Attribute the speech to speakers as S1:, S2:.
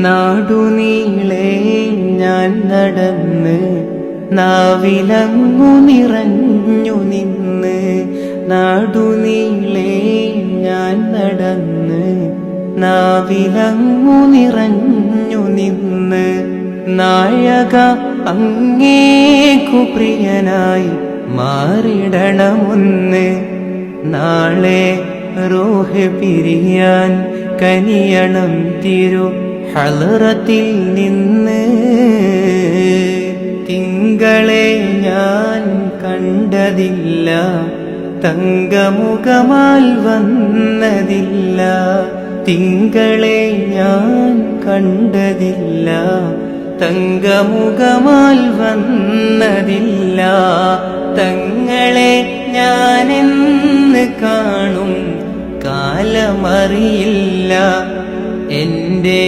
S1: നാടുനീളെ ഞാൻ നടന്ന് നാവിലങ്ങു നിറഞ്ഞു നിന്ന്. നാടുനീളെ ഞാൻ നടന്ന് നാവിലങ്ങു നിറഞ്ഞു നിന്ന്. നായക അങ്ങേക്കു പ്രിയനായി മാറിടണമൊന്ന്. നാളെ റൂഹ് പിരിയാൻ കനിയണം തിരു ഹളറത്തിൽ നിന്ന്. തിങ്കളെ ഞാൻ കണ്ടതില്ല, തങ്കമുഖമാൽ വന്നതില്ല. തിങ്കളെ ഞാൻ കണ്ടതില്ല, തങ്കമുഖമാൽ വന്നതില്ല. തങ്ങളെ ഞാനെന്ന് കാണും കാലമറിയില്ല. എൻ്റെ